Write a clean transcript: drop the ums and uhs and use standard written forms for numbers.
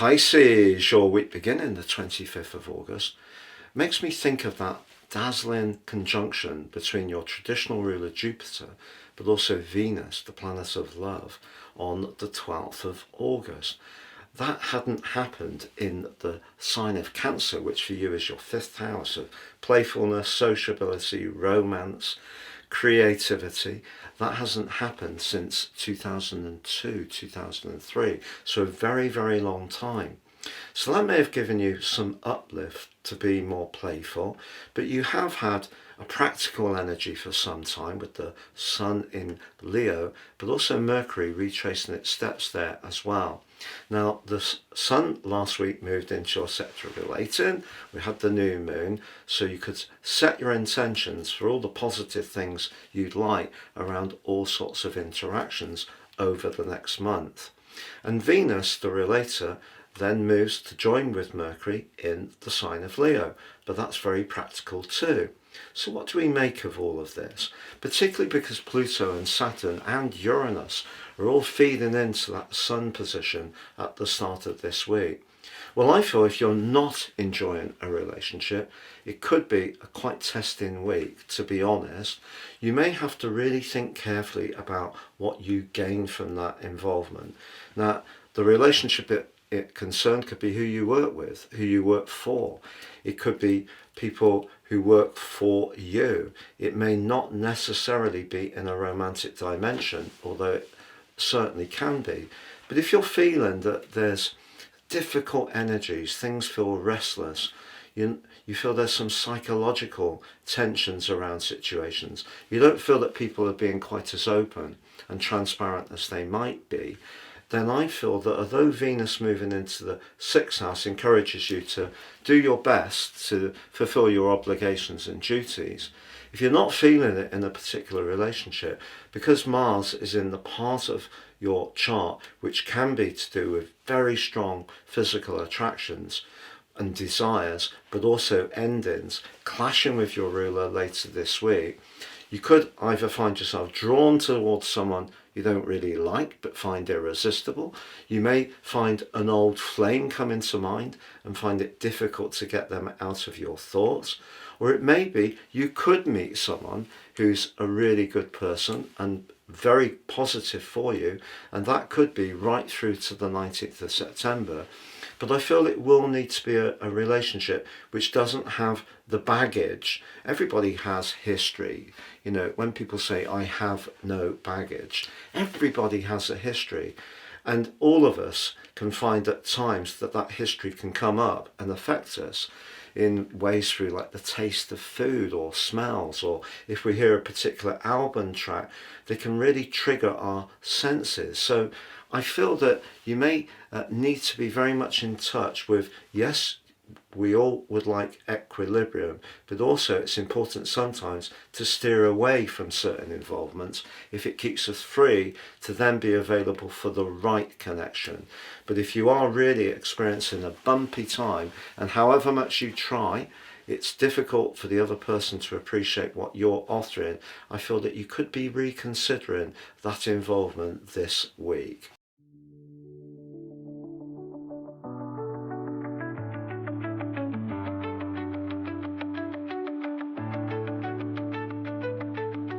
Pisces, your week beginning the 25th of August, makes me think of that dazzling conjunction between your traditional ruler Jupiter, but also Venus, the planet of love, on the 12th of August. That hadn't happened in the sign of Cancer, which for you is your fifth house of playfulness, sociability, romance, creativity. That hasn't happened since 2002, 2003, so a very, very long time. So that may have given you some uplift to be more playful, but you have had a practical energy for some time with the Sun in Leo, but also Mercury retracing its steps there as well. Now, the Sun last week moved into your sector relating. We had the new moon, so you could set your intentions for all the positive things you'd like around all sorts of interactions over the next month. And Venus, the relator, then moves to join with Mercury in the sign of Leo, but that's very practical too. So what do we make of all of this? Particularly because Pluto and Saturn and Uranus are all feeding into that Sun position at the start of this week. Well, I feel if you're not enjoying a relationship, it could be a quite testing week, to be honest. You may have to really think carefully about what you gain from that involvement. Now, the relationship it concerned could be who you work with, who you work for. It could be people who work for you. It may not necessarily be in a romantic dimension, although it certainly can be. But if you're feeling that there's difficult energies, things feel restless, you feel there's some psychological tensions around situations, you don't feel that people are being quite as open and transparent as they might be, then I feel that although Venus moving into the 6th house encourages you to do your best to fulfill your obligations and duties, if you're not feeling it in a particular relationship, because Mars is in the part of your chart which can be to do with very strong physical attractions and desires, but also endings, clashing with your ruler later this week, you could either find yourself drawn towards someone you don't really like but find irresistible. You may find an old flame come into mind and find it difficult to get them out of your thoughts. Or it may be you could meet someone who's a really good person and very positive for you, and that could be right through to the 19th of September. But I feel it will need to be a relationship which doesn't have the baggage. Everybody has history. You know, when people say, I have no baggage, everybody has a history. And all of us can find at times that that history can come up and affect us in ways through like the taste of food or smells, or if we hear a particular album track, they can really trigger our senses. So I feel that you may need to be very much in touch with, yes, we all would like equilibrium, but also it's important sometimes to steer away from certain involvements if it keeps us free to then be available for the right connection. But if you are really experiencing a bumpy time, and however much you try, it's difficult for the other person to appreciate what you're offering, I feel that you could be reconsidering that involvement this week.